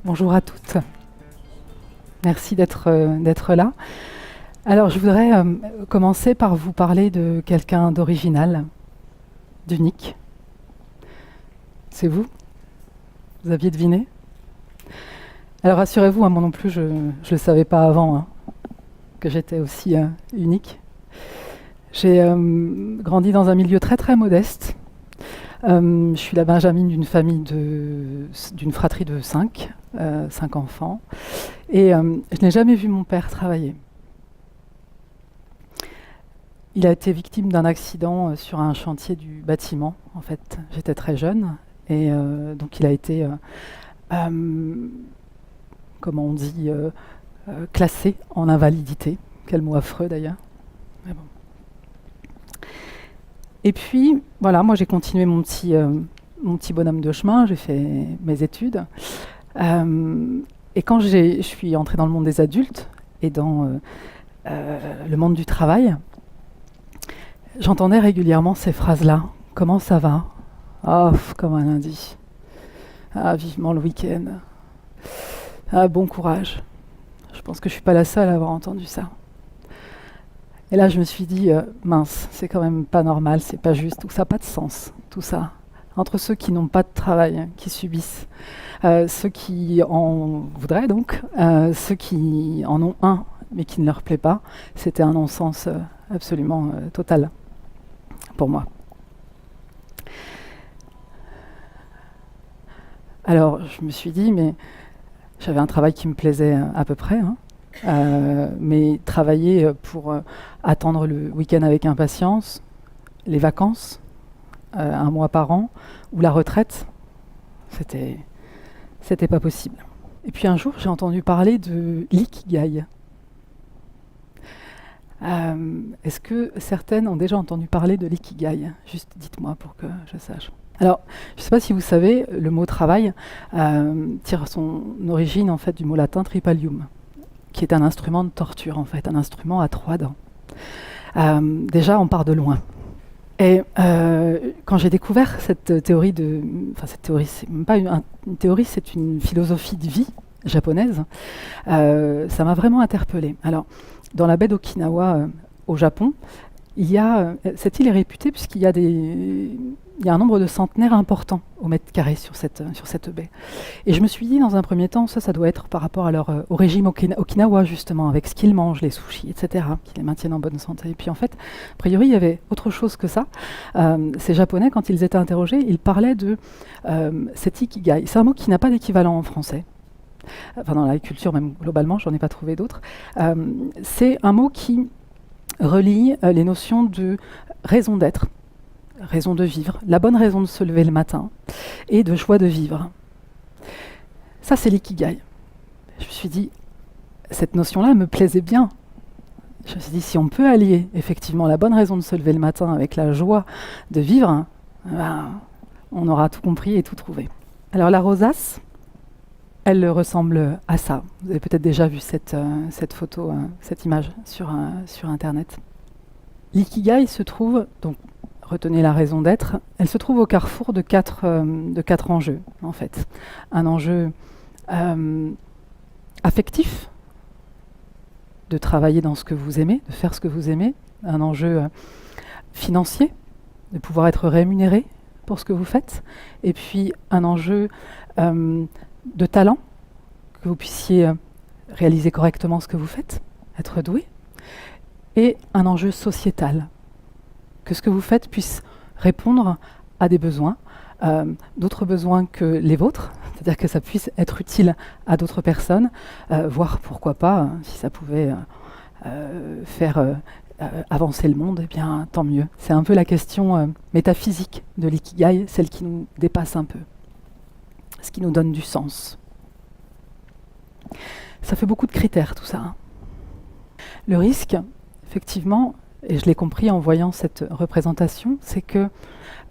Bonjour à toutes. Merci d'être là. Alors, je voudrais commencer par vous parler de quelqu'un d'original, d'unique. C'est vous? Vous aviez deviné? Alors, rassurez-vous, moi non plus, je ne le savais pas avant, que j'étais aussi unique. J'ai grandi dans un milieu très très modeste. Je suis la benjamine d'une famille d'une fratrie de 5 enfants. Et je n'ai jamais vu mon père travailler. Il a été victime d'un accident sur un chantier du bâtiment, en fait. J'étais très jeune. Et donc il a été, comment on dit, classé en invalidité. Quel mot affreux d'ailleurs. Mais bon. Et puis, voilà, moi j'ai continué mon petit bonhomme de chemin, j'ai fait mes études. Et quand je suis entrée dans le monde des adultes et dans le monde du travail, j'entendais régulièrement ces phrases-là. Comment ça va? Ah, comme un lundi. Ah, vivement le week-end. Ah, bon courage. Je pense que je ne suis pas la seule à avoir entendu ça. Et là, je me suis dit, mince, c'est quand même pas normal, c'est pas juste, tout ça n'a pas de sens, tout ça. Entre ceux qui n'ont pas de travail, qui subissent, ceux qui en voudraient donc, ceux qui en ont un, mais qui ne leur plaît pas, c'était un non-sens absolument total pour moi. Alors, je me suis dit, mais j'avais un travail qui me plaisait à peu près, mais travailler pour attendre le week-end avec impatience, les vacances, 1 mois par an, ou la retraite, c'était pas possible. Et puis un jour, j'ai entendu parler de l'ikigai. Est-ce que certaines ont déjà entendu parler de l'ikigai? Juste dites-moi pour que je sache. Alors, je ne sais pas si vous savez, le mot travail tire son origine en fait du mot latin tripalium, qui est un instrument de torture en fait, un instrument à 3 dents. Déjà, on part de loin. Et quand j'ai découvert cette théorie cette théorie, c'est même pas une théorie, c'est une philosophie de vie japonaise, ça m'a vraiment interpellée. Alors, dans la baie d'Okinawa, au Japon, cette île est réputée puisqu'il y a un nombre de centenaires important au mètre carré sur cette baie. Et je me suis dit, dans un premier temps, ça doit être par rapport au régime Okinawa, justement, avec ce qu'ils mangent, les sushis, etc., qui les maintiennent en bonne santé. Et puis en fait, a priori, il y avait autre chose que ça. Ces Japonais, quand ils étaient interrogés, ils parlaient de cet ikigai. C'est un mot qui n'a pas d'équivalent en français. Enfin, dans la culture, même globalement, j'en ai pas trouvé d'autres. C'est un mot qui relie les notions de raison d'être, raison de vivre, la bonne raison de se lever le matin et de joie de vivre. Ça, c'est l'ikigai. Je me suis dit, cette notion-là me plaisait bien. Je me suis dit, si on peut allier effectivement la bonne raison de se lever le matin avec la joie de vivre, on aura tout compris et tout trouvé. Alors la rosace, elle ressemble à ça. Vous avez peut-être déjà vu cette photo, cette image sur Internet. L'ikigai se trouve, donc retenez la raison d'être, elle se trouve au carrefour de quatre enjeux, en fait. Un enjeu affectif, de travailler dans ce que vous aimez, de faire ce que vous aimez. Un enjeu financier, de pouvoir être rémunéré pour ce que vous faites. Et puis un enjeu de talent, que vous puissiez réaliser correctement ce que vous faites, être doué. Et un enjeu sociétal, que ce que vous faites puisse répondre à des besoins, d'autres besoins que les vôtres, c'est-à-dire que ça puisse être utile à d'autres personnes, voire pourquoi pas, si ça pouvait faire avancer le monde, eh bien tant mieux. C'est un peu la question métaphysique de l'ikigai, celle qui nous dépasse un peu, ce qui nous donne du sens. Ça fait beaucoup de critères tout ça. Le risque, effectivement, et je l'ai compris en voyant cette représentation, c'est que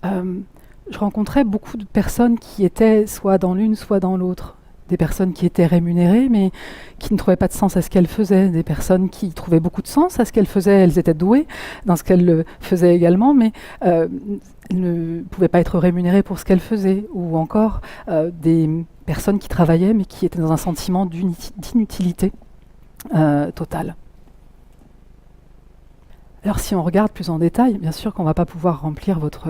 je rencontrais beaucoup de personnes qui étaient soit dans l'une, soit dans l'autre. des personnes qui étaient rémunérées, mais qui ne trouvaient pas de sens à ce qu'elles faisaient, des personnes qui trouvaient beaucoup de sens à ce qu'elles faisaient, elles étaient douées dans ce qu'elles faisaient également, mais elles ne pouvaient pas être rémunérées pour ce qu'elles faisaient, ou encore des personnes qui travaillaient, mais qui étaient dans un sentiment d'inutilité totale. Alors si on regarde plus en détail, bien sûr qu'on ne va pas pouvoir remplir votre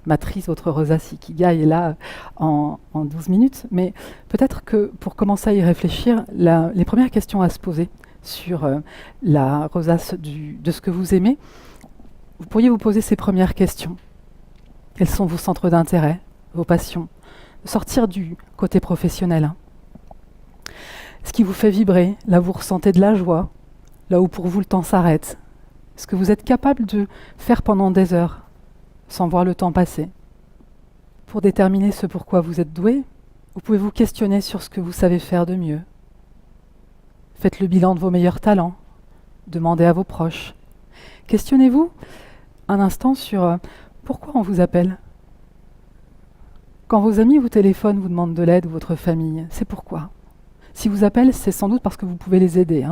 matrice, votre rosace Ikigai là en 12 minutes, mais peut-être que pour commencer à y réfléchir, les premières questions à se poser sur la rosace de ce que vous aimez, vous pourriez vous poser ces premières questions. Quels sont vos centres d'intérêt, vos passions? Sortir du côté professionnel. Ce qui vous fait vibrer, là où vous ressentez de la joie, là où pour vous le temps s'arrête. Ce que vous êtes capable de faire pendant des heures, sans voir le temps passer. Pour déterminer ce pourquoi vous êtes doué, vous pouvez vous questionner sur ce que vous savez faire de mieux. Faites le bilan de vos meilleurs talents. Demandez à vos proches. Questionnez-vous un instant sur pourquoi on vous appelle. Quand vos amis vous téléphonent, vous demandent de l'aide ou votre famille, c'est pourquoi. Si vous appellent, c'est sans doute parce que vous pouvez les aider.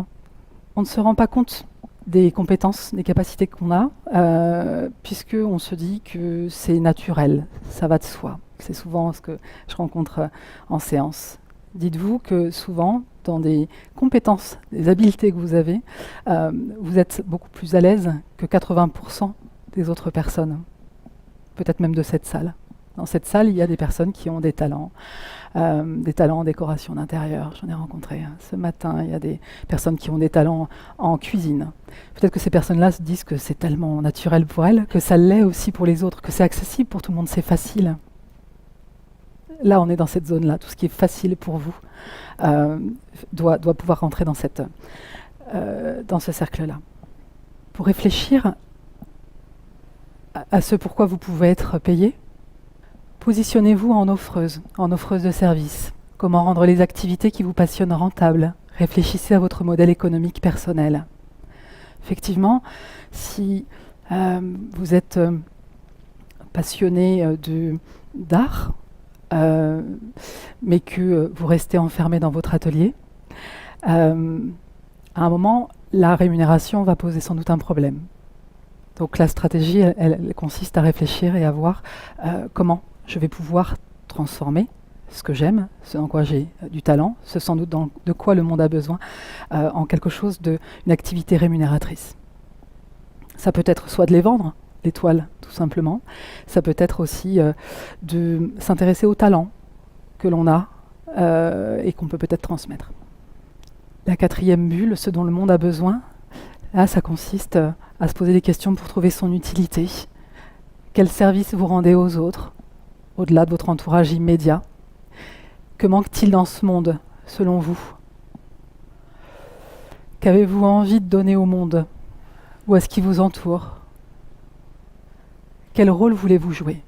On ne se rend pas compte des compétences, des capacités qu'on a, puisqu'on se dit que c'est naturel, ça va de soi. C'est souvent ce que je rencontre en séance. Dites-vous que souvent, dans des compétences, des habiletés que vous avez, vous êtes beaucoup plus à l'aise que 80% des autres personnes, peut-être même de cette salle. Dans cette salle, il y a des personnes qui ont des talents en décoration d'intérieur. J'en ai rencontré ce matin. Il y a des personnes qui ont des talents en cuisine. Peut-être que ces personnes-là se disent que c'est tellement naturel pour elles, que ça l'est aussi pour les autres, que c'est accessible pour tout le monde, c'est facile. Là, on est dans cette zone-là. Tout ce qui est facile pour vous doit pouvoir rentrer dans ce cercle-là. Pour réfléchir à ce pourquoi vous pouvez être payé, positionnez-vous en offreuse de service. Comment rendre les activités qui vous passionnent rentables? Réfléchissez à votre modèle économique personnel. Effectivement, si vous êtes passionné d'art, mais que vous restez enfermé dans votre atelier, à un moment, la rémunération va poser sans doute un problème. Donc la stratégie, elle consiste à réfléchir et à voir comment je vais pouvoir transformer ce que j'aime, ce dans quoi j'ai du talent, ce sans doute de quoi le monde a besoin, en quelque chose une activité rémunératrice. Ça peut être soit de les vendre, les toiles, tout simplement. Ça peut être aussi de s'intéresser aux talents que l'on a et qu'on peut peut-être transmettre. La quatrième bulle, ce dont le monde a besoin, là, ça consiste à se poser des questions pour trouver son utilité. Quel service vous rendez aux autres, au-delà de votre entourage immédiat? Que manque-t-il dans ce monde, selon vous? Qu'avez-vous envie de donner au monde ou à ce qui vous entoure? Quel rôle voulez-vous jouer?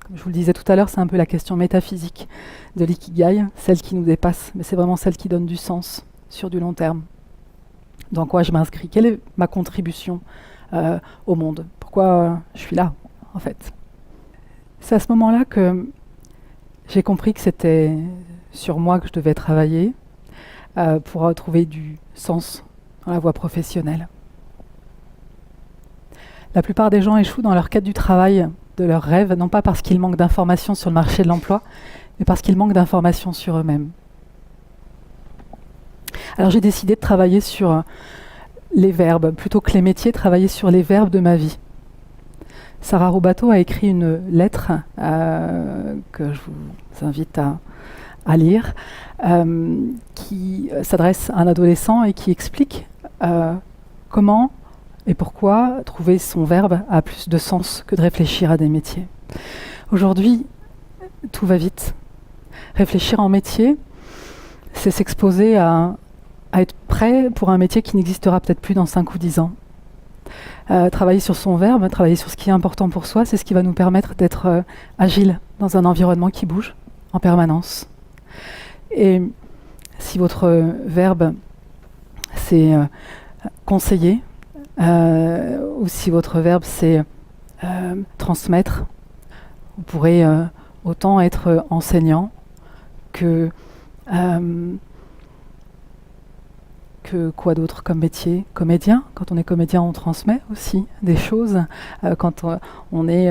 Comme je vous le disais tout à l'heure, c'est un peu la question métaphysique de l'ikigai, celle qui nous dépasse, mais c'est vraiment celle qui donne du sens sur du long terme. Dans quoi je m'inscris? Quelle est ma contribution au monde? Pourquoi je suis là, en fait? C'est à ce moment-là que j'ai compris que c'était sur moi que je devais travailler pour trouver du sens dans la voie professionnelle. La plupart des gens échouent dans leur quête du travail, de leurs rêves, non pas parce qu'ils manquent d'informations sur le marché de l'emploi, mais parce qu'ils manquent d'informations sur eux-mêmes. Alors j'ai décidé de travailler sur les verbes, plutôt que les métiers, travailler sur les verbes de ma vie. Sarah Robato a écrit une lettre que je vous invite à lire, qui s'adresse à un adolescent et qui explique comment et pourquoi trouver son verbe a plus de sens que de réfléchir à des métiers. Aujourd'hui, tout va vite. Réfléchir en métier, c'est s'exposer à être prêt pour un métier qui n'existera peut-être plus dans 5 ou 10 ans. Travailler sur son verbe, travailler sur ce qui est important pour soi, c'est ce qui va nous permettre d'être agile dans un environnement qui bouge en permanence. Et si votre verbe, c'est conseiller, ou si votre verbe, c'est transmettre, vous pourrez autant être enseignant que quoi d'autre comme métier? Comédien. Quand on est comédien, on transmet aussi des choses. Quand on est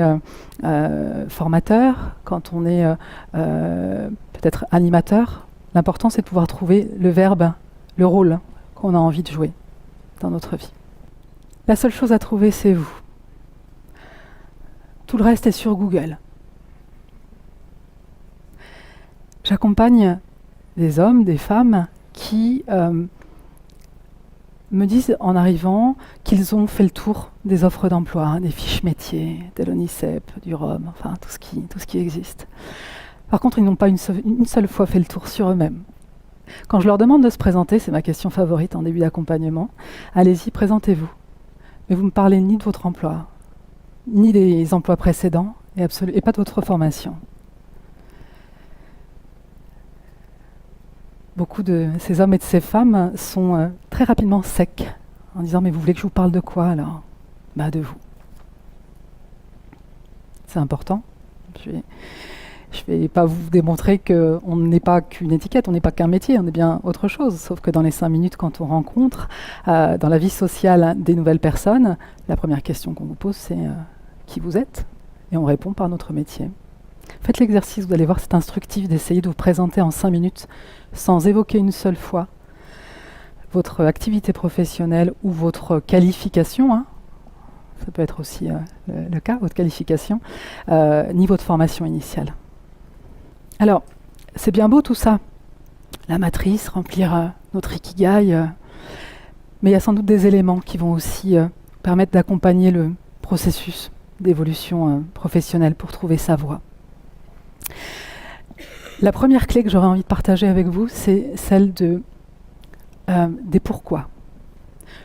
formateur, quand on est peut-être animateur, l'important c'est de pouvoir trouver le verbe, le rôle qu'on a envie de jouer dans notre vie. La seule chose à trouver, c'est vous. Tout le reste est sur Google. J'accompagne des hommes, des femmes qui me disent en arrivant qu'ils ont fait le tour des offres d'emploi, des fiches métiers, de l'ONICEP, du ROM, enfin tout ce qui existe. Par contre, ils n'ont pas une seule fois fait le tour sur eux-mêmes. Quand je leur demande de se présenter, c'est ma question favorite en début d'accompagnement, allez-y, présentez-vous. Mais vous ne me parlez ni de votre emploi, ni des emplois précédents, et pas de votre formation. Beaucoup de ces hommes et de ces femmes sont très rapidement secs, en disant « mais vous voulez que je vous parle de quoi alors ?» Bah de vous. C'est important. Je vais pas vous démontrer qu'on n'est pas qu'une étiquette, on n'est pas qu'un métier, on est bien autre chose. Sauf que dans les 5 minutes, quand on rencontre, dans la vie sociale des nouvelles personnes, la première question qu'on vous pose, c'est qui vous êtes ? Et on répond par notre métier. Faites l'exercice, vous allez voir, c'est instructif d'essayer de vous présenter en 5 minutes sans évoquer une seule fois votre activité professionnelle ou votre qualification, hein. Ça peut être aussi le cas, votre qualification, ni votre formation initiale. Alors, c'est bien beau tout ça, la matrice, remplir notre ikigai, mais il y a sans doute des éléments qui vont aussi permettre d'accompagner le processus d'évolution professionnelle pour trouver sa voie. La première clé que j'aurais envie de partager avec vous, c'est celle des pourquoi.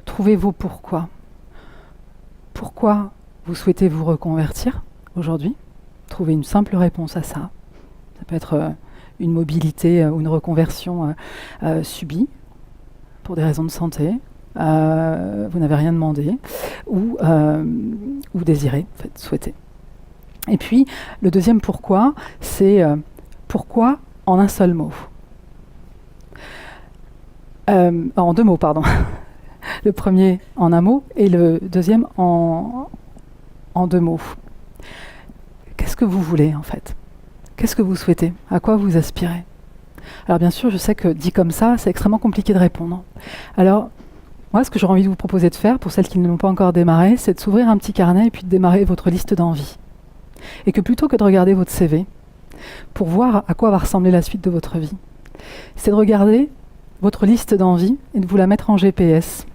Trouvez vos pourquoi. Pourquoi vous souhaitez vous reconvertir aujourd'hui? Trouvez une simple réponse à ça. Ça peut être une mobilité ou une reconversion subie pour des raisons de santé. Vous n'avez rien demandé ou désiré, en fait, souhaité. Et puis, le deuxième pourquoi, c'est pourquoi en un seul mot. En 2 mots, pardon. Le premier en un mot et le deuxième en 2 mots. Qu'est-ce que vous voulez en fait? Qu'est-ce que vous souhaitez? À quoi vous aspirez? Alors bien sûr, je sais que dit comme ça, c'est extrêmement compliqué de répondre. Alors, moi, ce que j'aurais envie de vous proposer de faire, pour celles qui ne l'ont pas encore démarré, c'est de s'ouvrir un petit carnet et puis de démarrer votre liste d'envies. Et que plutôt que de regarder votre CV, pour voir à quoi va ressembler la suite de votre vie, c'est de regarder votre liste d'envies et de vous la mettre en GPS.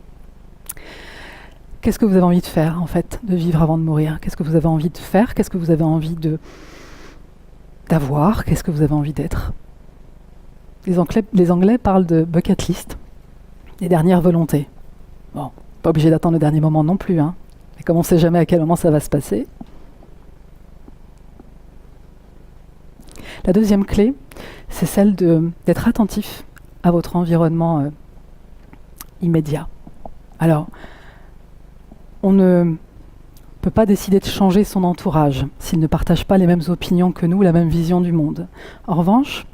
Qu'est-ce que vous avez envie de faire, en fait, de vivre avant de mourir? Qu'est-ce que vous avez envie de faire? Qu'est-ce que vous avez envie d'avoir? Qu'est-ce que vous avez envie d'être? Les Anglais parlent de bucket list, les dernières volontés. Bon, pas obligé d'attendre le dernier moment non plus, hein. Mais comme on ne sait jamais à quel moment ça va se passer. La deuxième clé, c'est celle d'être attentif à votre environnement immédiat. Alors, on ne peut pas décider de changer son entourage s'il ne partage pas les mêmes opinions que nous, la même vision du monde. En revanche,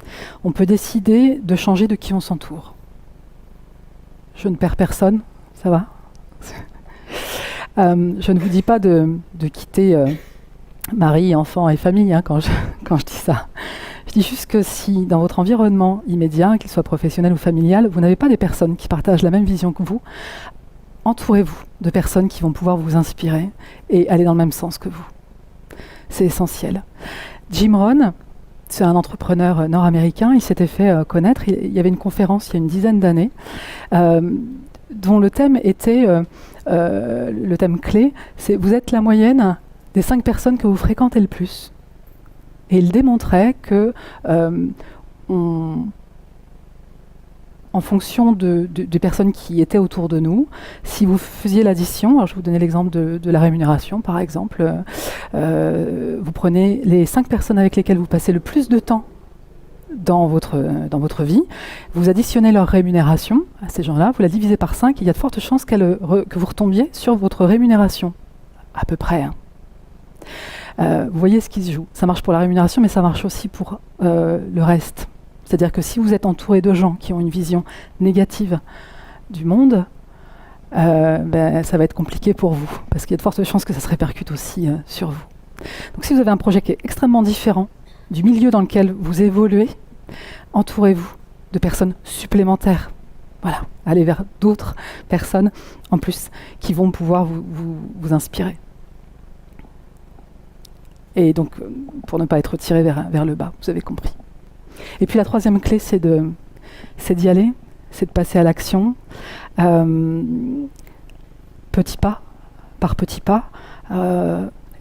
on peut décider de changer de qui on s'entoure. Je ne perds personne, ça va? Je ne vous dis pas de quitter mari, enfant et famille hein, quand je dis ça. Je dis juste que si dans votre environnement immédiat, qu'il soit professionnel ou familial, vous n'avez pas des personnes qui partagent la même vision que vous, entourez-vous de personnes qui vont pouvoir vous inspirer et aller dans le même sens que vous. C'est essentiel. Jim Rohn, c'est un entrepreneur nord-américain, il s'était fait connaître, il y avait une conférence il y a une dizaine d'années, dont le thème était, le thème clé, c'est « Vous êtes la moyenne des 5 personnes que vous fréquentez le plus ». Et il démontrait que, en fonction des personnes qui étaient autour de nous, si vous faisiez l'addition, alors je vais vous donner l'exemple de la rémunération par exemple, vous prenez les 5 personnes avec lesquelles vous passez le plus de temps dans votre vie, vous additionnez leur rémunération à ces gens-là, vous la divisez par 5, et il y a de fortes chances que vous retombiez sur votre rémunération, à peu près. Hein. Vous voyez ce qui se joue. Ça marche pour la rémunération, mais ça marche aussi pour le reste. C'est-à-dire que si vous êtes entouré de gens qui ont une vision négative du monde, ça va être compliqué pour vous, parce qu'il y a de fortes chances que ça se répercute aussi sur vous. Donc si vous avez un projet qui est extrêmement différent du milieu dans lequel vous évoluez, entourez-vous de personnes supplémentaires. Voilà, allez vers d'autres personnes en plus qui vont pouvoir vous inspirer. Et donc, pour ne pas être tiré vers le bas, vous avez compris. Et puis la troisième clé, c'est d'y aller, c'est de passer à l'action. Petit pas, par petits pas.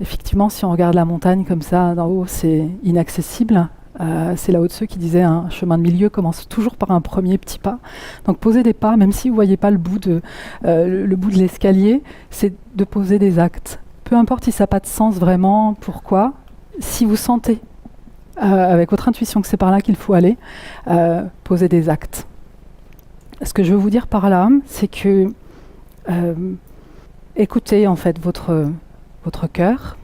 Effectivement, si on regarde la montagne comme ça, d'en haut, c'est inaccessible. C'est Lao Tzu qui disait un chemin de milieu commence toujours par un premier petit pas. Donc poser des pas, même si vous ne voyez pas le bout de l'escalier, c'est de poser des actes. Peu importe si ça n'a pas de sens vraiment, pourquoi. Si vous sentez avec votre intuition que c'est par là qu'il faut aller, posez des actes. Ce que je veux vous dire par là, c'est que écoutez en fait votre cœur.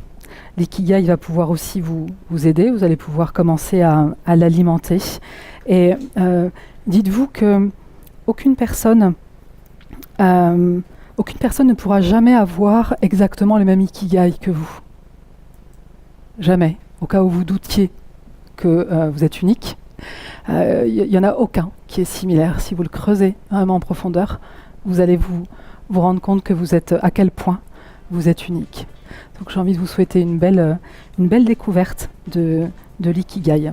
L'ikigai va pouvoir aussi vous aider, vous allez pouvoir commencer à l'alimenter. Et dites-vous que aucune personne ne pourra jamais avoir exactement le même ikigai que vous. Jamais. Au cas où vous doutiez que vous êtes unique, il n'y en a aucun qui est similaire. Si vous le creusez vraiment en profondeur, vous allez vous rendre compte que vous êtes à quel point vous êtes unique. Donc j'ai envie de vous souhaiter une belle découverte de l'ikigai.